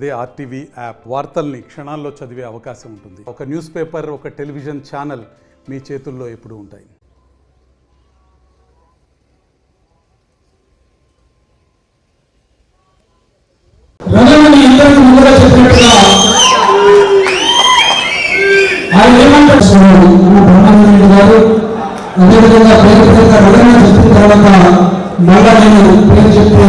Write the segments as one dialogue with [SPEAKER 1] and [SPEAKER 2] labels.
[SPEAKER 1] అదే RTV app వార్తల్ని క్షణాల్లో చదివే అవకాశం ఉంటుంది. ఒక న్యూస్ పేపర్, ఒక టెలివిజన్ ఛానల్ మీ చేతుల్లో ఎప్పుడూ ఉంటాయి.
[SPEAKER 2] అదేవిధంగా పేరు చెప్పిన తర్వాత మళ్ళా నేను పేరు చెప్పి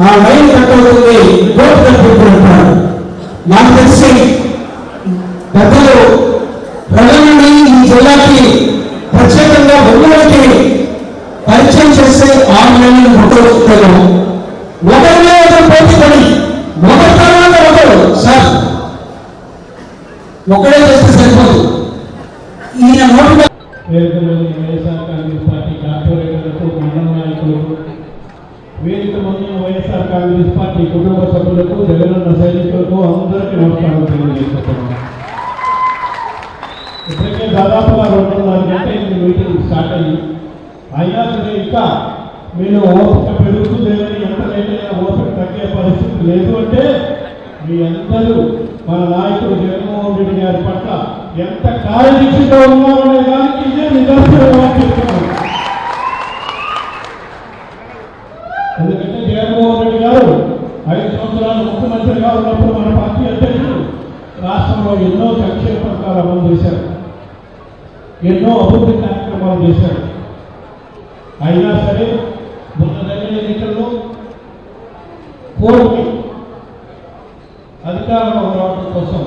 [SPEAKER 2] ఆ లైన్ కట్టవుతుంది కోర్టు కట్టుకుంటున్నారు. నాకు తెలిసి పెద్దలు ప్రజలని ఈ జిల్లాకి ప్రత్యేకంగా ఒంగోలుకి పరిచయం చేస్తే 6 నెలలు ముట్టవుతాను. ఒకరిలో ఒకరు పోటీపడి ఒకరి తర్వాత ఒకరు సార్ ఒకడే చేస్తే సరిపోదు. ఈయన నోటి
[SPEAKER 3] వైఎస్ఆర్ కాంగ్రెస్ పార్టీ కార్పొరేటర్లకు, మండల నాయకులకు, వేదిక ముందు వైఎస్ఆర్ కాంగ్రెస్ పార్టీ కుటుంబ సభ్యులకు, జగనన్న సైనికులకు అందరికీ నమస్కారం తెలియజేస్తున్నాను. ఇప్పటికే దాదాపుగా 2.5 గంటల మీటింగ్ స్టార్ట్ అయ్యి అయినా సరే ఇంకా మీరు ఓపిక పెరుగుతుందేమని, ఎంత లేదైనా ఓపిక తగ్గే పరిస్థితి లేదు. అంటే మీ అందరూ మన నాయకుడు జగన్మోహన్ రెడ్డి గారి పట్ల ఎంత కార్యదీక్షతో ఉన్నారనే దానికి ఇదే నిదర్శనం చెప్తున్నాను. ఎందుకంటే జగన్మోహన్ రెడ్డి గారు 5 సంవత్సరాలు ముఖ్యమంత్రిగా ఉన్నప్పుడు మన పార్టీ అధ్యక్షుడు రాష్ట్రంలో ఎన్నో సంక్షేమ పథకాలు అమలు చేశారు, ఎన్నో అభివృద్ధి కార్యక్రమాలు చేశారు. అయినా సరే మొన్న జరిగిన ఎన్నికల్లో కోర్టు అధికారంలో రావడం కోసం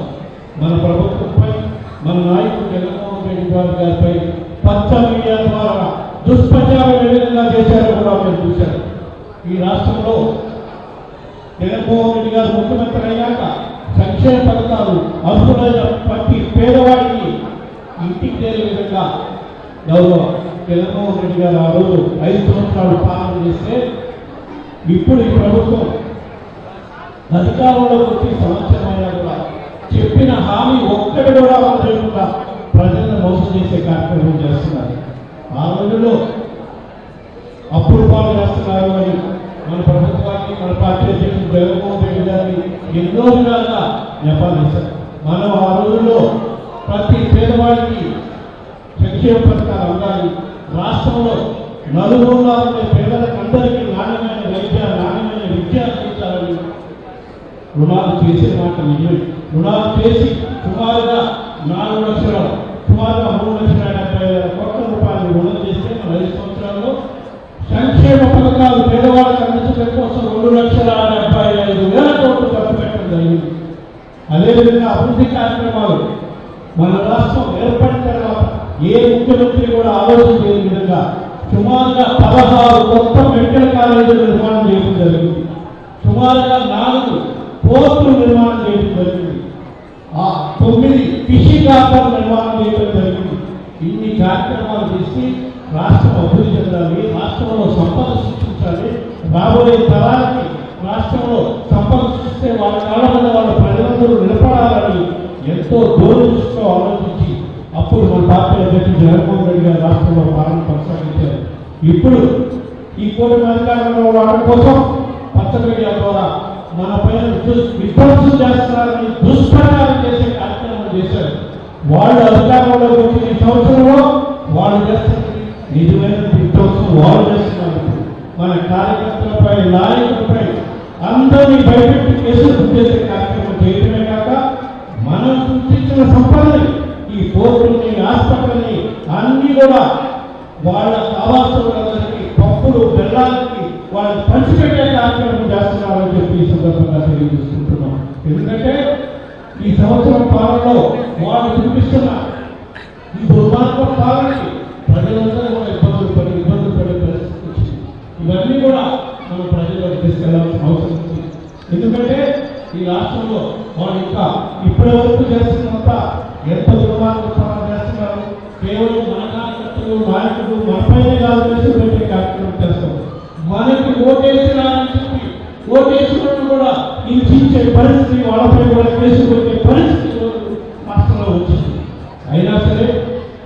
[SPEAKER 3] మన ప్రభుత్వంపై, మన నాయకుడు జగన్మోహన్ రెడ్డి గారిపై పచ్చ మీడియా ద్వారా దుష్ప్రచారం ఏ విధంగా చేశారో కూడా మీరు చూశారు. ఈ రాష్ట్రంలో జగన్మోహన్ రెడ్డి గారు ముఖ్యమంత్రి అయ్యాక సంక్షేమ పథకాలు అర్హులైన ప్రతి పేదవాడికి ఇంటికి చేరే విధంగా గౌరవ జగన్మోహన్ రెడ్డి గారు ఆ రోజు 5 సంవత్సరాలు పాలన చేస్తే, ఇప్పుడు ఈ ప్రభుత్వం అధికారంలోకి వచ్చి సంవత్సరమైనా కూడా చెప్పిన హామీ ఒక్కటి కూడా అమలు చేయకుండా ప్రజలను మోసం చేసే కార్యక్రమం చేస్తున్నారు. ఆ రోజుల్లో అప్పుడు పాలు చేస్తున్నారు అని మన ప్రభుత్వాన్ని, మన పార్టీ అధ్యక్షుడు జగన్మోహన్ రెడ్డి గారిని ఎన్నో విధాలుగా నెపాలేశారు. మనం ఆ రోజుల్లో ప్రతి పేదవాడికి సంక్షేమ పథకాలు అందాలి, రాష్ట్రంలో నలుగురులా ఉండే పేదలకందరికీ నాణ్యమైన వైద్య, నాణ్యమైన విద్య అందించాలని రుణాలు చేసే మాట నిజమే. రుణాలు చేసి సుమారుగా 4 లక్షల, సుమారుగా 3,70,000 కోట్ల రూపాయలు రుణం చేస్తే మన 5 సంవత్సరాల్లో సంక్షేమ పథకాలు పేదవాళ్ళకి అందించడం కోసం 2,75,000 కోట్లు ఖర్చు పెట్టడం జరిగింది. అదేవిధంగా అభివృద్ధి కార్యక్రమాలు మన రాష్ట్రం ఏర్పడిన తర్వాత ఏ ముఖ్యమంత్రి కూడా ఆలోచన చేయని విధంగా సుమారుగా 16 కొత్త మెడికల్ కాలేజీలు నిర్మాణం చేయడం జరిగింది. సుమారుగా 4 పోర్టులు నిర్మాణం చేయడం జరిగింది. 9 ఫిషింగ్ హార్బర్ నిర్మాణం చేయడం జరిగింది. ఇన్ని కార్యక్రమాలు చేసి రాష్ట్రం అభివృద్ధి చెందాలి, రాష్ట్రంలో సంపద సృష్టించాలి, రాబోయే తరానికి రాష్ట్రంలో సంపద సృష్టిస్తే వాళ్ళ కాళ్ళ మీద వాళ్ళ ప్రజలందరూ నిలబడాలని ఎంతో దూరదృష్టితో ఆలోచించి అప్పుడు మన పార్టీ అధ్యక్షుడు జగన్మోహన్ రెడ్డి గారు రాష్ట్రంలో పాలన కొనసాగించారు. ఇప్పుడు ఈ కూటమి అధికారంలో వాడడం కోసం పచ్చ మీడియా ద్వారా మన పైన విధ్వంసం చేస్తున్నారని దుష్ప్రచారం చేసే కార్యక్రమం చేశారు. వాళ్ళు అధికారంలో వచ్చిన ఈ సంవత్సరంలో వాళ్ళు చేస్తున్న నిజమైన విధ్వంసం వాళ్ళు చేస్తున్నారు. మన కార్యకర్తలపై, నాయకులపై అందరినీ భయపెట్టి కేసులు బుక్ చేసే కార్యక్రమం చేయడమే కాక మనం సృష్టించిన సంపదని, ఈ పోర్టుల్ని, హాస్పిటల్ని అన్ని కూడా వాళ్ళ కావాల్సినందరికీ పప్పులు, బెల్లాలకి వాళ్ళని పంచిపెట్టే కార్యక్రమం చేస్తున్నారని చెప్పి ఈ సందర్భంగా తెలియజేసుకుంటున్నాం. ఎందుకంటే ఈ సంవత్సరం పాలనలో వాళ్ళు చూపిస్తున్న ఈ దుర్మార్గ పాలనకి ప్రజలందరూ కూడా ఇబ్బందులు పడే పరిస్థితి వచ్చింది. ఇవన్నీ కూడా మనం ప్రజలకు తీసుకెళ్లాల్సిన అవసరం ఉంది. ఎందుకంటే ఈ రాష్ట్రంలో వాళ్ళు ఇంకా ఇప్పటి వరకు చేస్తున్నంత ఎంత దుర్మార్గం చేస్తున్నారు. కేవలం మన కార్యకర్తలు నాయకులు మనపైనే కాదు చేసి పెట్టే కార్యక్రమం చేస్తాం. మనకి ఓటేసినారని చెప్పి ఓటేసినట్టు కూడా హింసించే పరిస్థితి, వాళ్ళపై కూడా కేసు పెట్టే పరిస్థితి రాష్ట్రంలో వచ్చింది. అయినా సరే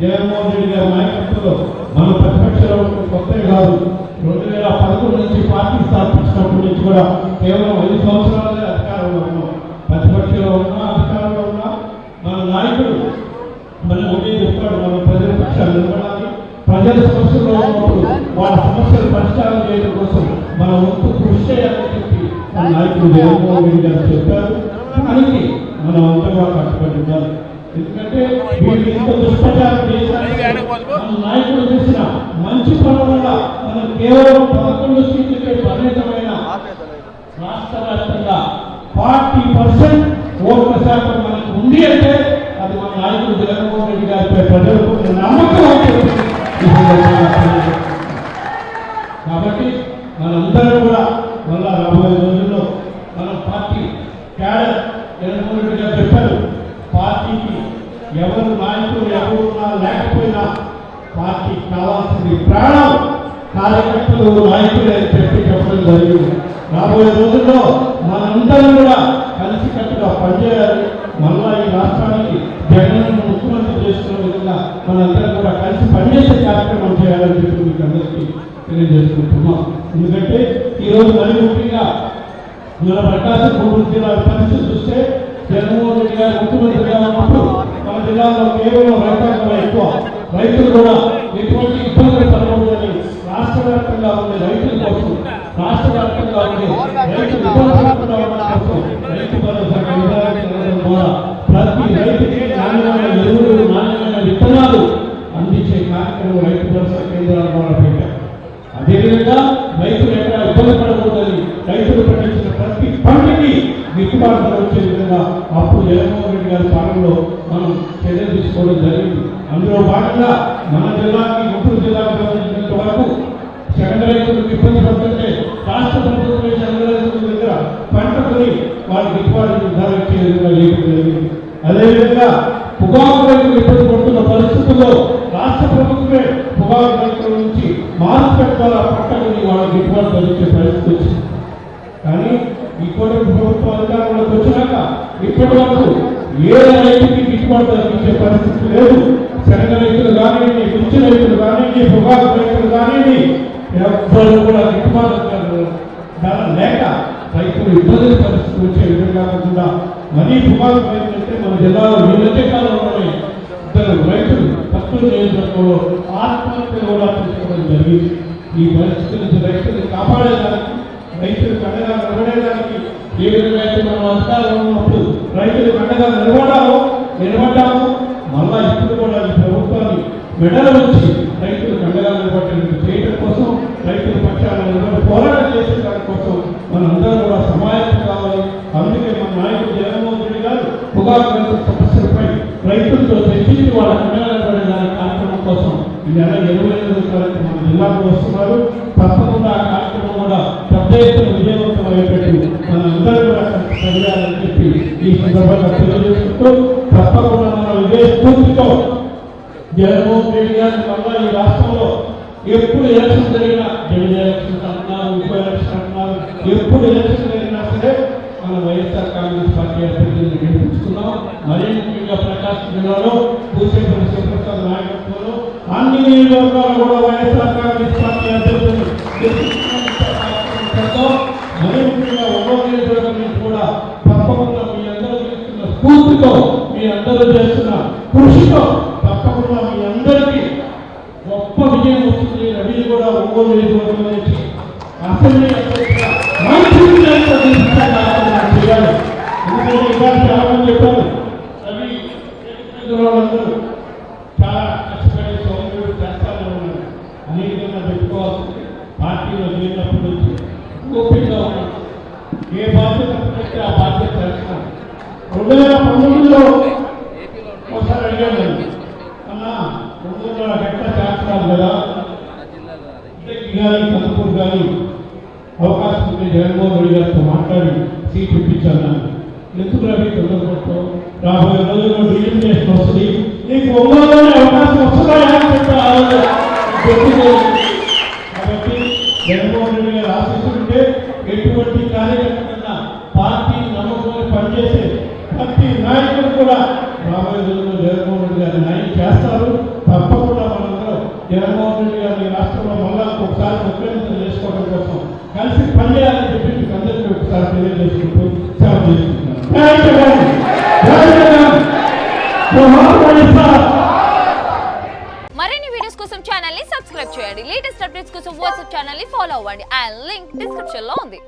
[SPEAKER 3] జగన్మోహన్ రెడ్డి గారి నాయకత్వంలో మన ప్రతిపక్షంలో కొత్త కాదు. 2011 నుంచి పార్టీ స్థాపించినప్పటి నుంచి కూడా కేవలం 5 సంవత్సరాలే అధికారంలో ఉన్నాం. ప్రతిపక్షంలో ఉన్నా అధికారంలో ఉన్నా మన నాయకుడు మనం ఒకటే చెప్తాడు, మనం ప్రజల పక్షాలు నిలబడాలి, ప్రజల సమస్యల్లో ఉన్నప్పుడు వాళ్ళ సమస్యలు పరిష్కారం చేయడం కోసం మన వంతు కృషి చేయాలని చెప్పి మన నాయకుడు జగన్మోహన్ రెడ్డి గారు చెప్పారు. దానికి మనం అందరూ కట్టుబడి ఉండాలి. ఎందుకంటే వీళ్ళు ఇంత దుష్ప్రచారం చేశారు. మన నాయకుడు చేసిన మంచి పనుల వల్ల మనం కేవలం 11 సీట్లకే పరిమితమైన రాష్ట్ర వ్యాప్తంగా 40% ఓట్ల శాతం మనకు ఉంది అంటే అది మన నాయకుడు జగన్మోహన్ రెడ్డి గారిపై ప్రజలకు నమ్మకం అవుతుంది. కాబట్టి మనందరం కూడా మళ్ళా రాబోయే రోజుల్లో మన పార్టీ క్యాడర్ జగన్మోహన్ రెడ్డి గారు చెప్పారు, పార్టీకి ఎవరు నాయకులు ఎవరున్నా లేకపోయినా పార్టీకి కావాల్సింది ప్రాణం, కార్యకర్తలు నాయకులు అని చెప్పడం జరిగింది. రాబోయే రోజుల్లో మనందరం కూడా కలిసికట్టుగా పనిచేయాలి. మళ్ళా ఈ రాష్ట్రానికి జగన్ ముఖ్యమంత్రి చేసుకున్న విధంగా మనందరం కూడా కలిసి పనిచేసే కార్యక్రమం చేయాలని చెప్పి మీకు అందరికీ తెలియజేసుకుంటున్నాం. ఎందుకంటే ఈరోజు మరి ముఖ్యంగా మన ప్రకాశం గుంటూరు జిల్లా పరిస్థితి చూస్తే జగన్మోహన్ రెడ్డి గారు ముఖ్యమంత్రిగా ఉన్నప్పుడు మన జిల్లాలో కేవలం రైతాంగం ఎక్కువ, రైతులు కూడా ఎటువంటి ఇబ్బందులు పడకూడదని రాష్ట్ర వ్యాప్తంగా ఉండే రైతుల కోసం, రాష్ట్ర వ్యాప్తంగా ఉండే రైతు ఇబ్బందులు రైతు భరోసా కేంద్రాల ద్వారా ప్రతి రైతుకి నాణ్యమైన ఎరువులు, నాణ్యమైన విత్తనాలు అందించే కార్యక్రమం రైతు భరోసా కేంద్రాల ద్వారా పెట్టారు. అదేవిధంగా రైతులు ఎక్కడ ఇబ్బంది పడకూడదని రైతులు పండించిన ప్రతి పంటకి గిట్టుబాటు ధర వచ్చే విధంగా అప్పుడు జగన్మోహన్ రెడ్డి గారి పాలనలో మనం చర్యలు తీసుకోవడం జరిగింది. అందులో భాగంగా మన జిల్లాకి, గుంటూరు జిల్లాకు సంబంధించినంత వరకు సగం రైతులకు ఇబ్బంది పడుతుంటే రాష్ట్ర ప్రభుత్వం సగం రైతుల దగ్గర పంట కొని వాళ్ళకి గిట్టుబాటు ధర ఇచ్చే విధంగా చేయడం జరిగింది. అదేవిధంగా పొగాకు రైతులు ఇబ్బంది పడుతున్న పరిస్థితుల్లో రాష్ట్ర ప్రభుత్వమే పొగాకు రైతుల నుంచి మార్కెట్ ద్వారా పట్టకొని వాళ్ళకి గిట్టుబాటు ధర ఇచ్చే పరిస్థితి వచ్చింది. కానీ ఈ కూటమి ప్రభుత్వం అధికారంలోకి వచ్చినాక ఇప్పటి వరకు ఏ రైతుకి గిట్టుబాటు ధర ఇచ్చే పరిస్థితి లేదు. శనగ రైతులు కానివ్వండి, మిర్చి రైతులు కానివ్వండి, పొగాకు రైతులు కానివ్వండి, ఎవ్వరు కూడా గిట్టుబాటు ధర లేక రైతులు ఇబ్బందుల పరిస్థితి వచ్చే విధంగా కాకుండా మరీ పొగాకు రైతులు అంటే మన జిల్లాలో ఈ మధ్య కాలంలోనే 2 రైతులు పక్కన నియోజకవర్గంలో ఆత్మహత్యలు కూడా తీసుకోవడం జరిగింది. ఈ పరిస్థితి నుంచి రైతులను కాపాడేదానికి, రైతులకు అండగా నిలబడేదానికి ఏ విధంగా అయితే మనం అధికారంలో ఉన్నప్పుడు రైతులకు అండగా నిలబడ్డాము, మళ్ళా ఇప్పుడు కూడా ఈ ప్రభుత్వాన్ని మెడలు వచ్చి రైతులకు అండగా నిలబడేందుకు చేయడం కోసం, రైతుల పక్షాలను నిలబడి పోరాటం చేసే దానికోసం మనందరం కూడా సమాయత్తం కావాలి. అందుకే మన నాయకుడు జగన్మోహన్ రెడ్డి గారు పొగాకు రైతుల సమస్యలపై రైతులతో చర్చించి వాళ్ళ అండగా నిలబడే దాని కార్యక్రమం కోసం ఈ నెల 28వ తారీఖు మన జిల్లాకు వస్తున్నారు. తప్పకుండా ఆ కార్యక్రమం కూడా పెద్ద ఎత్తున విజయవంతం అయ్యేటట్టు మన అందరూ కూడా చదివాలని చెప్పి ఈ సందర్భంగా తెలియజేసుకుంటూ, తప్పకుండా మన విజయ స్ఫూర్తితో జగన్మోహన్ రెడ్డి గారిని వల్ల ఈ రాష్ట్రంలో ఎప్పుడు ఎలక్షన్ జరిగినా, జమిడి ఎలక్షన్ అంటున్నారు, ఉప ఎలక్షన్ అంటున్నారు, ఎప్పుడు ఎలక్షన్ జరిగినా సరే మన వైఎస్ఆర్ కాంగ్రెస్ పార్టీ అభ్యర్థులను గెలిపించుకున్నాం. మరీ ముఖ్యంగా ప్రకాశం జిల్లాలో పూసేపల్లి శివప్రసాద్ నాయకత్వంలో అన్ని నియోజకవర్గాలు కూడా వైఎస్ఆర్ కాంగ్రెస్ పార్టీ అభ్యర్థులను మరీ ముఖ్యంగా ఒంగోలు నియోజకవర్గం నుంచి కూడా తప్పకుండా మీ అందరూ చేస్తున్న స్ఫూర్తితో, మీ అందరూ చేస్తున్న కృషితో తప్పకుండా మీ అందరికీ గొప్ప విజయం వస్తుంది. రవి కూడా ఒంగోలు నియోజకవర్గం నుంచి అసెంబ్లీ మంచి విజయంతో చేయాలి. ఎందుకంటే ఇవాళ చాలా మంది చెప్పారు, రవి అందరూ చాలా కష్టపడి సౌకర్యం చేస్తానే ఉన్నారు. అనేకంగా పెట్టుకోవాల్సింది పార్టీలో చేరినప్పటి నుంచి ఓపికగా ఉన్నాం. ఏ బాధ్యత పెడితే ఆ బాధ్యత చేస్తున్నాం. 2019లో ఒకసారి అడిగాను, అన్నా 200 హెక్టార్ చేస్తున్నారు కదా, కానీ కందుకూరు కానీ అవకాశం ఉంటే జగన్మోహన్ రెడ్డి గారితో మాట్లాడి సీట్ ఇప్పించాను. అవి తొందరపడుతూ రాబోయే రోజుల్లో రిజిస్ట్రేషన్ వస్తుంది, నీకు ఒంగోలులోనే అవకాశం వస్తుందా అని చెప్పి ఆ రోజు గుర్తుకోలేదు. కాబట్టి జగన్మోహన్ రెడ్డి గారు ఆశిస్తుంటే ఎటువంటి కార్యకర్తలన్నా పార్టీ నమ్మకం పనిచేసే ప్రతి నాయకుడు కూడా రాబోయే రోజుల్లో జగన్మోహన్ రెడ్డి గారు న్యాయం చేస్తారు. తప్పకుండా మనందరం జగన్మోహన్ రెడ్డి గారిని రాష్ట్రంలో మళ్ళా ఒకసారి ముఖ్యమంత్రి చేసుకోవడం కోసం కలిసి పనిచేయాలని చెప్పి మీకు అందరికీ ఒకసారి తెలియజేసుకుంటూ సేవ చేసుకుంటున్నాను.
[SPEAKER 4] మరిన్ని వీడియోస్ కోసం ఛానల్ ని సబ్స్క్రైబ్ చేయండి. లేటెస్ట్ అప్డేట్స్ కోసం వాట్సాప్ ఛానల్ ని ఫాలో అవ్వండి. ఆ లింక్ డిస్క్రిప్షన్ లో ఉంది.